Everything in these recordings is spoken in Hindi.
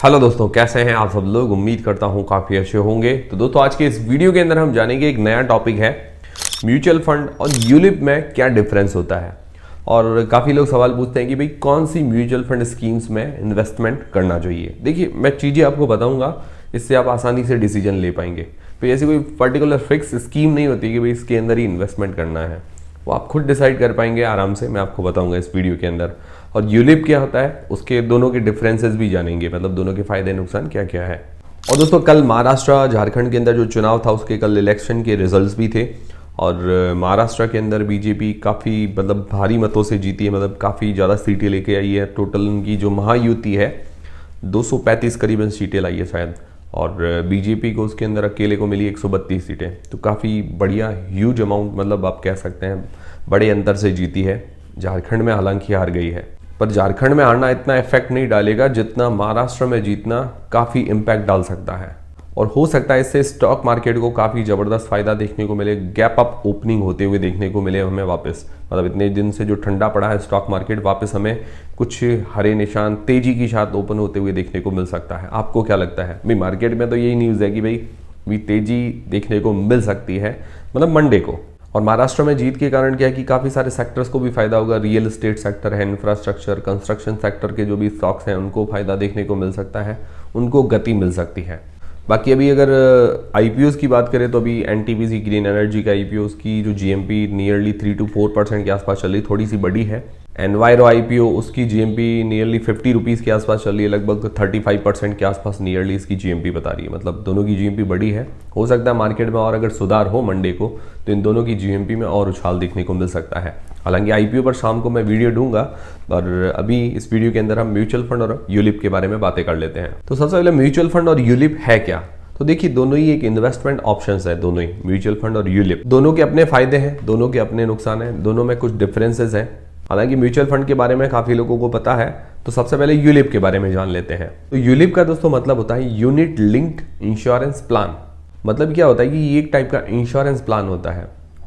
हेलो दोस्तों, कैसे हैं आप सब लोग। उम्मीद करता हूं काफ़ी अच्छे होंगे। तो दोस्तों आज के इस वीडियो के अंदर हम जानेंगे एक नया टॉपिक है म्यूचुअल फंड और यूलिप में क्या डिफरेंस होता है। और काफ़ी लोग सवाल पूछते हैं कि भाई कौन सी म्यूचुअल फंड स्कीम्स में इन्वेस्टमेंट करना चाहिए। देखिए, मैं चीज़ें आपको बताऊंगा, इससे आप आसानी से डिसीजन ले पाएंगे। तो ऐसी कोई पर्टिकुलर फिक्स स्कीम नहीं होती कि भाई इसके अंदर ही इन्वेस्टमेंट करना है, वो आप खुद डिसाइड कर पाएंगे आराम से। मैं आपको बताऊंगा इस वीडियो के अंदर। और यूलिप क्या होता है, उसके दोनों के डिफरेंसेस भी जानेंगे, मतलब दोनों के फायदे नुकसान क्या क्या है। और दोस्तों कल महाराष्ट्र झारखंड के अंदर जो चुनाव था उसके कल इलेक्शन के रिजल्ट्स भी थे। और महाराष्ट्र के अंदर बीजेपी काफ़ी मतलब भारी मतों से जीती है, मतलब काफ़ी ज़्यादा सीटें लेके आई है। टोटल उनकी जो महायुति है 235 करीबन सीटें लाई है शायद, और बीजेपी को उसके अंदर अकेले को मिली 132 सीटें। तो काफ़ी बढ़िया ह्यूज अमाउंट, मतलब आप कह सकते हैं बड़े अंतर से जीती है। झारखंड में हालांकि हार गई है, पर झारखंड में हारना इतना इफेक्ट नहीं डालेगा जितना महाराष्ट्र में जीतना काफ़ी इम्पैक्ट डाल सकता है। और हो सकता है इससे स्टॉक मार्केट को काफ़ी ज़बरदस्त फायदा देखने को मिले, गैप अप ओपनिंग होते हुए देखने को मिले हमें वापस। मतलब इतने दिन से जो ठंडा पड़ा है स्टॉक मार्केट, वापस हमें कुछ हरे निशान तेजी की साथ ओपन होते हुए देखने को मिल सकता है। आपको क्या लगता है भाई? मार्केट में तो यही न्यूज़ है कि भाई तेजी देखने को मिल सकती है, मतलब मंडे को। और महाराष्ट्र में जीत के कारण क्या है कि काफ़ी सारे सेक्टर्स को भी फायदा होगा। रियल एस्टेट सेक्टर है, इंफ्रास्ट्रक्चर, कंस्ट्रक्शन सेक्टर के जो भी स्टॉक्स हैं उनको फायदा देखने को मिल सकता है, उनको गति मिल सकती है। बाकी अभी अगर आईपीओज़ की बात करें तो अभी एनटीपीसी ग्रीन एनर्जी का आईपीओज़ की जो जीएमपी नियरली 3 to 4% के आसपास चल रही, थोड़ी सी बड़ी है। एनवायरो आईपीओ उसकी जीएमपी नियरली 50 रुपीज़ के आसपास चल रही है, लगभग 35% के आसपास नियरली इसकी जीएमपी बता रही है। मतलब दोनों की जीएमपी बड़ी है। हो सकता है मार्केट में और अगर सुधार हो मंडे को तो इन दोनों की जीएमपी में और उछाल देखने को मिल सकता है। हालांकि आईपीओ पर शाम को मैं वीडियो दूंगा, और अभी इस वीडियो के अंदर हम म्यूचुअल फंड और यूलिप के बारे में बातें कर लेते हैं। तो सबसे पहले म्यूचुअल फंड और यूलिप है क्या? तो देखिए, दोनों ही एक इन्वेस्टमेंट ऑप्शंस है। दोनों ही म्यूचुअल फंड और यूलिप, दोनों के अपने फायदे हैं, दोनों के अपने नुकसान हैं, दोनों में कुछ डिफरेंसेस हैं। हालांकि म्यूचुअल फंड के बारे में काफी लोगों को पता है, तो सबसे पहले यूलिप के बारे में जान लेते हैं। तो यूलिप का दोस्तों मतलब होता है यूनिट लिंक्ड इंश्योरेंस प्लान। मतलब क्या होता है कि ये एक टाइप का इंश्योरेंस प्लान होता है।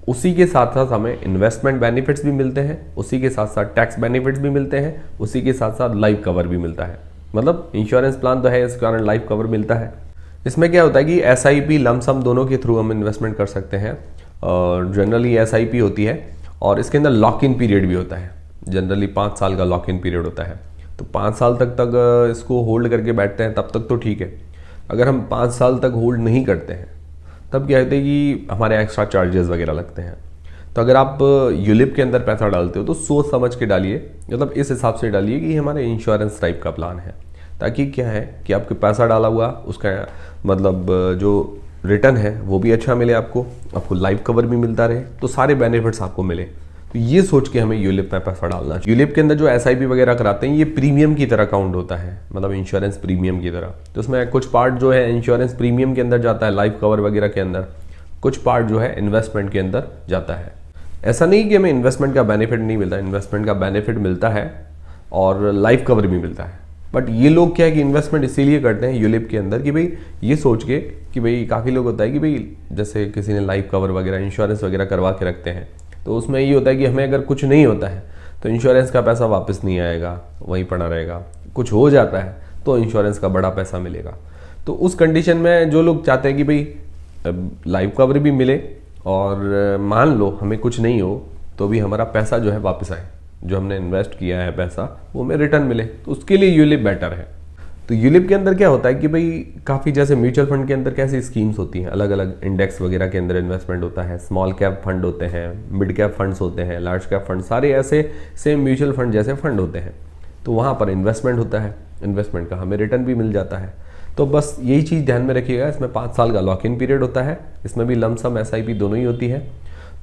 उसी के साथ साथ हमें इन्वेस्टमेंट बेनिफिट्स भी मिलते हैं, उसी के साथ साथ टैक्स बेनिफिट्स भी मिलते हैं, उसी के साथ साथ लाइफ कवर भी मिलता है। मतलब इंश्योरेंस प्लान तो है, इस कारण लाइफ कवर मिलता है। इसमें क्या होता है कि एसआईपी लमसम दोनों के थ्रू हम इन्वेस्टमेंट कर सकते हैं। और जनरली एसआईपी होती है, और इसके अंदर लॉक इन पीरियड भी होता है। जनरली 5 साल का लॉक इन पीरियड होता है। तो 5 साल तक इसको होल्ड करके बैठते हैं तब तक तो ठीक है। अगर हम 5 साल तक होल्ड नहीं करते हैं तब क्या होता है कि हमारे एक्स्ट्रा चार्जेस वगैरह लगते हैं। तो अगर आप यूलिप के अंदर पैसा डालते हो तो सोच समझ के डालिए, मतलब इस हिसाब से डालिए कि हमारे इंश्योरेंस टाइप का प्लान है, ताकि क्या है कि आपके पैसा डाला हुआ उसका मतलब जो रिटर्न है वो भी अच्छा मिले, आपको लाइफ कवर भी मिलता रहे, तो सारे बेनिफिट्स आपको मिले। तो ये सोच के हमें यूलिप में पैसा डालना चाहिए। यूलिप के अंदर जो एसआईपी वगैरह कराते हैं ये प्रीमियम की तरह काउंट होता है, मतलब इंश्योरेंस प्रीमियम की तरह। तो उसमें कुछ पार्ट जो है इंश्योरेंस प्रीमियम के अंदर जाता है, लाइफ कवर वगैरह के अंदर, कुछ पार्ट जो है इन्वेस्टमेंट के अंदर जाता है। ऐसा नहीं कि हमें इन्वेस्टमेंट का बेनिफिट नहीं मिलता, इन्वेस्टमेंट का बेनिफिट मिलता है और लाइफ कवर भी मिलता है। बट ये लोग क्या है कि इन्वेस्टमेंट इसीलिए करते हैं यूलिप के अंदर कि भाई ये सोच के कि भाई काफ़ी लोग होता है कि भाई जैसे किसी ने लाइफ कवर वगैरह इंश्योरेंस वगैरह करवा के रखते हैं, तो उसमें ये होता है कि हमें अगर कुछ नहीं होता है तो इंश्योरेंस का पैसा वापस नहीं आएगा, वहीं पड़ा रहेगा। कुछ हो जाता है तो इंश्योरेंस का बड़ा पैसा मिलेगा। तो उस कंडीशन में जो लोग चाहते हैं कि भाई लाइफ कवर भी मिले और मान लो हमें कुछ नहीं हो तो भी हमारा पैसा जो है वापस आए, जो हमने इन्वेस्ट किया है पैसा वो हमें रिटर्न मिले, तो उसके लिए यूलिप बेटर है। तो यूलिप के अंदर क्या होता है कि भाई काफ़ी जैसे म्यूचुअल फंड के अंदर कैसी स्कीम्स होती हैं, अलग अलग इंडेक्स वगैरह के अंदर इन्वेस्टमेंट होता है, स्मॉल कैप फंड होते हैं, मिड कैप फंड्स होते हैं, लार्ज कैप फंड, सारे ऐसे सेम म्यूचुअल फंड जैसे फंड होते हैं। तो वहाँ पर इन्वेस्टमेंट होता है, इन्वेस्टमेंट का हमें रिटर्न भी मिल जाता है। तो बस यही चीज़ ध्यान में रखिएगा। इसमें 5 साल का लॉक इन पीरियड होता है, इसमें भी लमसम एसआईपी दोनों ही होती है।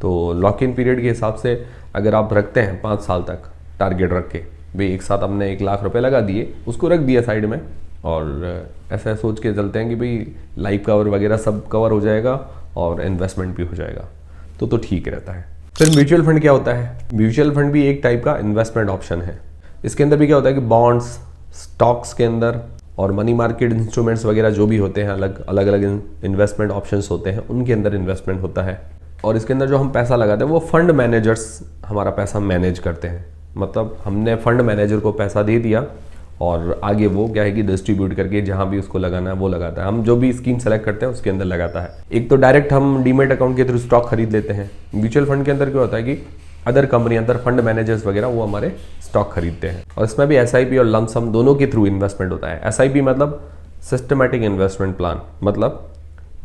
तो लॉक इन पीरियड के हिसाब से अगर आप रखते हैं 5 साल तक टारगेट रख के, भाई एक साथ हमने 1 लाख रुपए लगा दिए, उसको रख दिया साइड में, और ऐसा सोच के चलते हैं कि भाई लाइफ कवर वगैरह सब कवर हो जाएगा और इन्वेस्टमेंट भी हो जाएगा, तो ठीक रहता है। फिर म्यूचुअल फंड क्या होता है? म्यूचुअल फंड भी एक टाइप का इन्वेस्टमेंट ऑप्शन है। इसके अंदर भी क्या होता है कि बॉन्ड्स, स्टॉक्स के अंदर और मनी मार्केट इंस्ट्रूमेंट्स वगैरह जो भी होते हैं, अलग अलग इन्वेस्टमेंट ऑप्शंस होते हैं, उनके अंदर इन्वेस्टमेंट होता है। और इसके अंदर जो हम पैसा लगाते हैं वो फंड मैनेजर्स हमारा पैसा मैनेज करते हैं। मतलब हमने फंड मैनेजर को पैसा दे दिया और आगे वो क्या है कि डिस्ट्रीब्यूट करके जहां भी उसको लगाना है वो लगाता है। हम जो भी स्कीम सेलेक्ट करते हैं उसके अंदर लगाता है। एक तो डायरेक्ट हम डीमेट अकाउंट के थ्रू स्टॉक खरीद लेते हैं। म्यूचुअल फंड के अंदर क्या होता है कि other company, other fund managers वगैरह वो हमारे स्टॉक खरीदते हैं, और इसमें भी SIP और लमसम दोनों के थ्रू इन्वेस्टमेंट होता है। SIP मतलब सिस्टमेटिक इन्वेस्टमेंट प्लान, मतलब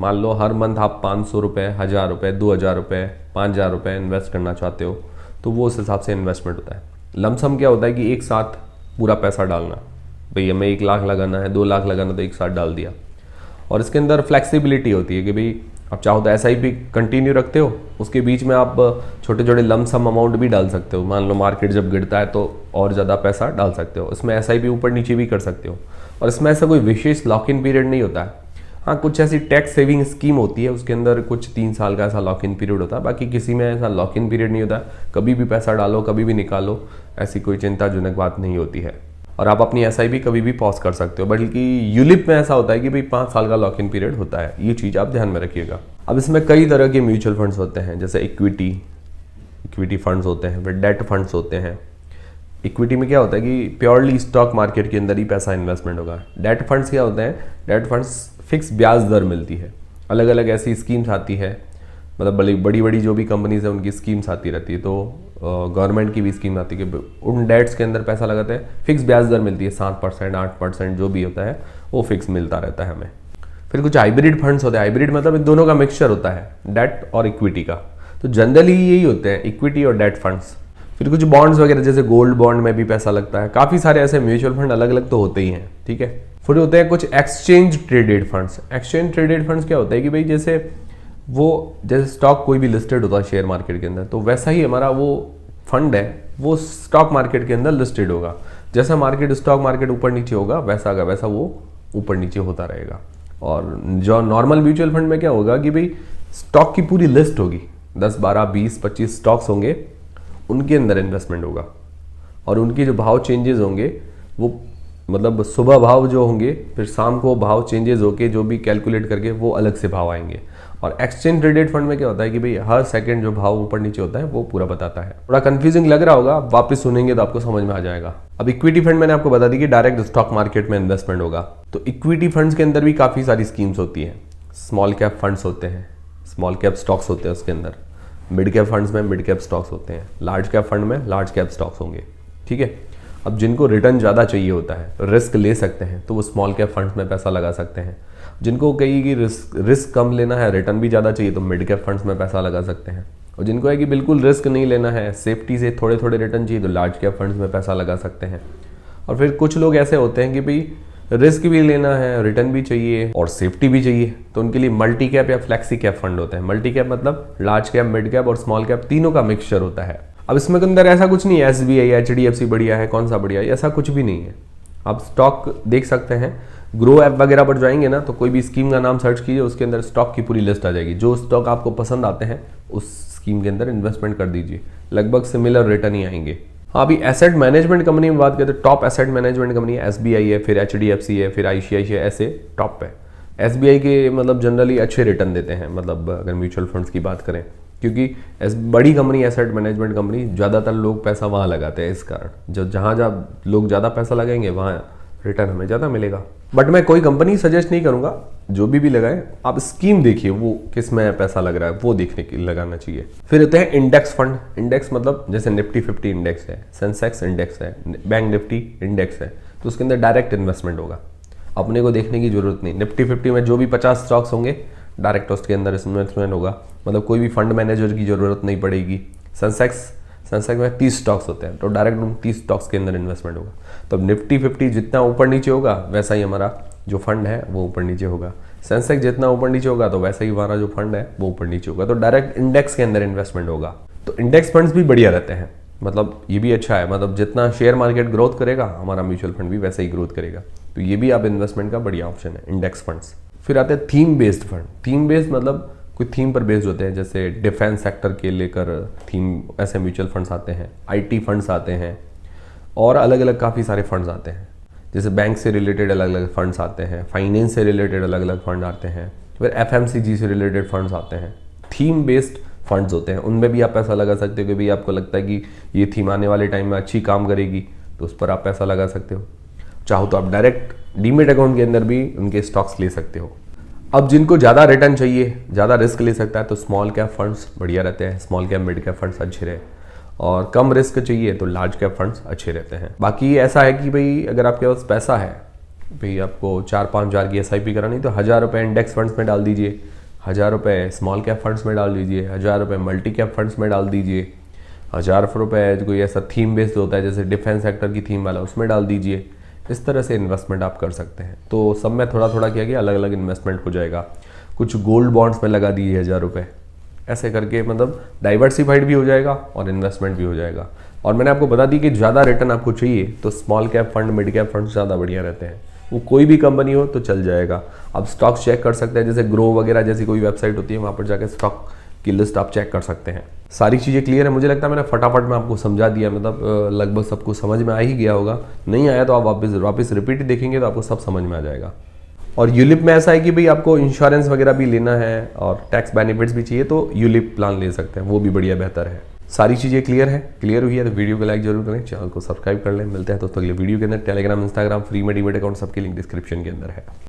मान लो हर मंथ आप 500 रुपये, 1000 रुपये, 2000 रुपये, 5000 रुपये इन्वेस्ट करना चाहते हो तो वो उस हिसाब से इन्वेस्टमेंट होता है। लमसम क्या होता है कि एक साथ पूरा पैसा डालना, भाई हमें 1 लाख लगाना है, 2 लाख लगाना, तो एक साथ डाल दिया। और इसके अंदर फ्लेक्सिबिलिटी होती है कि भाई आप चाहो तो SIP कंटिन्यू रखते हो, उसके बीच में आप छोटे छोटे लमसम अमाउंट भी डाल सकते हो। मान लो मार्केट जब गिरता है तो और ज़्यादा पैसा डाल सकते हो। इसमें SIP ऊपर नीचे भी कर सकते हो, और इसमें ऐसा कोई विशेष लॉक इन पीरियड नहीं होता है। हाँ, कुछ ऐसी टैक्स सेविंग स्कीम होती है, उसके अंदर कुछ 3 साल का ऐसा लॉक इन पीरियड होता है, बाकी किसी में ऐसा लॉक इन पीरियड नहीं होता। कभी भी पैसा डालो, कभी भी निकालो, ऐसी कोई चिंताजनक बात नहीं होती है। और आप अपनी SIP कभी भी पॉज कर सकते हो। बल्कि यूलिप में ऐसा होता है कि भाई 5 साल का लॉक इन पीरियड होता है। ये चीज़ आप ध्यान में रखिएगा। अब इसमें कई तरह के म्यूचुअल फंड्स होते हैं, जैसे इक्विटी फंड्स होते हैं, फिर डेट फंड्स होते हैं। इक्विटी में क्या होता है कि प्योरली स्टॉक मार्केट के अंदर ही पैसा इन्वेस्टमेंट होगा। डेट फंड्स क्या होते हैं? डेट फंड्स फिक्स ब्याज दर मिलती है। अलग अलग ऐसी स्कीम्स आती है, मतलब बड़ी बड़ी जो भी कंपनीज है उनकी स्कीम्स आती रहती है। तो गवर्नमेंट की भी स्कीम आती है कि उन डेट्स के अंदर पैसा लगाते हैं, फिक्स ब्याज दर मिलती है, 7%, 8% जो भी होता है वो फिक्स मिलता रहता है हमें। फिर कुछ हाइब्रिड फंड्स होते हैं। हाइब्रिड मतलब इन दोनों का मिक्सचर होता है, डेट और इक्विटी का। तो जनरली यही होते हैं, इक्विटी और डेट फंड्स। फिर कुछ बॉन्ड्स वगैरह, जैसे गोल्ड बॉन्ड में भी पैसा लगता है। काफ़ी सारे ऐसे म्यूचुअल फंड अलग अलग तो होते ही हैं, ठीक है। फिर होते हैं कुछ exchange traded funds. Exchange traded funds क्या होता है कि भाई जैसे स्टॉक कोई भी लिस्टेड होता है शेयर मार्केट के अंदर, तो वैसा ही हमारा वो फंड है वो स्टॉक मार्केट के अंदर लिस्टेड होगा। जैसा स्टॉक मार्केट ऊपर नीचे होगा वैसा वो ऊपर नीचे होता रहेगा। और जो नॉर्मल म्यूचुअल फंड में क्या होगा कि भाई स्टॉक की पूरी लिस्ट होगी, 10, 12, 20, 25 स्टॉक्स होंगे, उनके अंदर इन्वेस्टमेंट होगा। और उनकी जो भाव चेंजेस होंगे वो मतलब सुबह भाव जो होंगे, फिर शाम को भाव चेंजेस होके जो भी कैलकुलेट करके वो अलग से भाव आएंगे। और एक्सचेंज ट्रेडेड फंड में क्या होता है कि भाई हर सेकंड जो भाव ऊपर नीचे होता है वो पूरा बताता है। थोड़ा कंफ्यूजिंग लग रहा होगा, वापस सुनेंगे तो आपको समझ में आ जाएगा। अब इक्विटी फंड मैंने आपको बता दी कि डायरेक्ट स्टॉक मार्केट में इन्वेस्टमेंट होगा। तो इक्विटी फंड्स के अंदर भी काफ़ी सारी स्कीम्स होती हैं। स्मॉल कैप फंड्स होते हैं, स्मॉल कैप स्टॉक्स होते हैं उसके अंदर। मिड कैप फंड्स में मिड कैप स्टॉक्स होते हैं। लार्ज कैप फंड में लार्ज कैप स्टॉक्स होंगे, ठीक है। अब जिनको रिटर्न ज़्यादा चाहिए होता है, रिस्क ले सकते हैं, तो वो स्मॉल कैप फंड्स में पैसा लगा सकते हैं। जिनको कहीं की रिस्क कम लेना है, रिटर्न भी ज़्यादा चाहिए, तो मिड कैप फंड्स में पैसा लगा सकते हैं। और जिनको है कि बिल्कुल रिस्क नहीं लेना है, सेफ्टी से थोड़े थोड़े रिटर्न चाहिए, तो लार्ज कैप फंड्स में पैसा लगा सकते हैं। और फिर कुछ लोग ऐसे होते हैं कि भाई रिस्क भी लेना है, रिटर्न भी चाहिए और सेफ्टी भी चाहिए, तो उनके लिए मल्टी कैप या फ्लेक्सी कैप फंड होते हैं। मल्टी कैप मतलब लार्ज कैप, मिड कैप और स्मॉल कैप तीनों का मिक्सचर होता है। अब इसमें के अंदर ऐसा कुछ नहीं है SBI HDFC बढ़िया है, कौन सा बढ़िया है, ऐसा कुछ भी नहीं है। आप स्टॉक देख सकते हैं, ग्रो ऐप वगैरह पर जाएंगे ना, तो कोई भी स्कीम का नाम सर्च कीजिए, उसके अंदर स्टॉक की पूरी लिस्ट आ जाएगी। जो स्टॉक आपको पसंद आते हैं उस स्कीम के अंदर इन्वेस्टमेंट कर दीजिए, लगभग सिमिलर रिटर्न ही आएंगे। हाँ, अभी एसेट मैनेजमेंट कंपनी में बात करें तो टॉप एसेट मैनेजमेंट कंपनी है SBI है, फिर HDFC है, फिर ICICI, ऐसे टॉप है। SBI के मतलब जनरली अच्छे रिटर्न देते हैं, मतलब अगर म्यूचुअल फंड्स की बात करें, क्योंकि बड़ी कंपनी एसेट मैनेजमेंट कंपनी, ज़्यादातर लोग पैसा वहाँ लगाते हैं। इस कारण जहाँ जहाँ लोग ज़्यादा पैसा लगाएंगे वहाँ रिटर्न हमें ज़्यादा मिलेगा। बट मैं कोई कंपनी सजेस्ट नहीं करूँगा, जो भी लगाएं आप स्कीम देखिए वो किस में पैसा लग रहा है वो देखने के लगाना चाहिए। फिर होते हैं इंडेक्स फंड। इंडेक्स मतलब जैसे निफ्टी 50 इंडेक्स है, सेंसेक्स इंडेक्स है, बैंक निफ्टी इंडेक्स है, तो उसके अंदर डायरेक्ट इन्वेस्टमेंट होगा, अपने को देखने की जरूरत नहीं। निफ्टी 50 में जो भी 50 स्टॉक्स होंगे डायरेक्ट उसके अंदर इन्वेस्टमेंट होगा, मतलब कोई भी फंड मैनेजर की जरूरत नहीं पड़ेगी। सेंसेक्स में 30 स्टॉक्स होते हैं, तो डायरेक्ट उन 30 स्टॉक्स के अंदर इन्वेस्टमेंट होगा। तो अब निफ्टी 50 जितना ऊपर नीचे होगा वैसा ही हमारा जो फंड है वो ऊपर नीचे होगा। सेंसेक्स जितना ऊपर नीचे होगा तो वैसा ही हमारा जो फंड है वो ऊपर नीचे होगा। तो डायरेक्ट इंडेक्स के अंदर इन्वेस्टमेंट होगा। तो इंडेक्स फंड्स भी बढ़िया रहते हैं, मतलब ये भी अच्छा है, मतलब जितना शेयर मार्केट ग्रोथ करेगा हमारा म्यूचुअल फंड भी वैसे ही ग्रोथ करेगा। तो ये भी आप इन्वेस्टमेंट का बढ़िया ऑप्शन है, इंडेक्स फंड्स। फिर आते हैं theme based fund. Theme based मतलब कोई थीम पर बेस्ड होते हैं, जैसे डिफेंस सेक्टर के लेकर थीम ऐसे म्यूचुअल फंड्स आते हैं, IT फंड्स आते हैं, और अलग अलग काफ़ी सारे फंड्स आते हैं। जैसे बैंक से रिलेटेड अलग अलग फंड्स आते हैं, फाइनेंस से रिलेटेड अलग अलग फंड आते हैं, फिर FMCG से रिलेटेड फंड्स आते हैं। थीम बेस्ड फंड्स होते हैं, उनमें भी आप पैसा लगा सकते हो कि भाई आपको लगता है कि ये थीम आने वाले टाइम में अच्छी काम करेगी, तो उस पर आप पैसा लगा सकते हो। चाहो तो आप डायरेक्ट डीमेट अकाउंट के अंदर भी उनके स्टॉक्स ले सकते हो। अब जिनको ज़्यादा रिटर्न चाहिए, ज़्यादा रिस्क ले सकता है, तो स्मॉल कैप फंड्स बढ़िया रहते हैं। Small cap mid cap funds अच्छे रहे, और कम रिस्क चाहिए तो लार्ज कैप फंड्स अच्छे रहते हैं। बाकी ऐसा है कि भाई अगर आपके पास पैसा है, भाई आपको 4-5 हज़ार की SIP करानी, तो 1000 रुपये इंडेक्स फंड्स में डाल दीजिए, 1000 रुपये स्मॉल कैप फंड्स में डाल दीजिए, 1000 रुपये मल्टी कैप फंड्स में डाल दीजिए, 1000 रुपये कोई ऐसा थीम बेस्ड होता है जैसे डिफेंस सेक्टर की थीम वाला, उसमें डाल दीजिए। इस तरह से इन्वेस्टमेंट आप कर सकते हैं। तो सब में थोड़ा थोड़ा किया गया, अलग अलग इन्वेस्टमेंट हो जाएगा। कुछ गोल्ड बॉन्ड्स में लगा दीजिए 1000 रुपये, ऐसे करके मतलब डाइवर्सिफाइड भी हो जाएगा और इन्वेस्टमेंट भी हो जाएगा। और मैंने आपको बता दी कि ज़्यादा रिटर्न आपको चाहिए तो small cap fund, mid cap fund ज़्यादा बढ़िया रहते हैं। वो कोई भी कंपनी हो तो चल जाएगा। आप स्टॉक्स चेक कर सकते हैं, जैसे ग्रो वगैरह जैसी कोई वेबसाइट होती है, वहाँ पर जाकर स्टॉक की लिस्ट आप चेक कर सकते हैं। सारी चीज़ें क्लियर है। मुझे लगता है मैंने फटाफट में आपको समझा दिया, मतलब लगभग सबको समझ में आ ही गया होगा। नहीं आया तो आप वापस रिपीट देखेंगे तो आपको सब समझ में आ जाएगा। और यूलिप में ऐसा है कि भाई आपको इंश्योरेंस वगैरह भी लेना है और टैक्स बेनिफिट्स भी चाहिए तो यूलिप प्लान ले सकते हैं, वो भी बढ़िया बेहतर है। सारी चीज़ें क्लियर है। क्लियर हुई है तो वीडियो को लाइक जरूर करें, चैनल को सब्सक्राइब कर लें। मिलते हैं दोस्तों अगले वीडियो के अंदर। टेलीग्राम, इंस्टाग्राम फ्री में डीमेट अकाउंट सबके लिंक डिस्क्रिप्शन के अंदर है।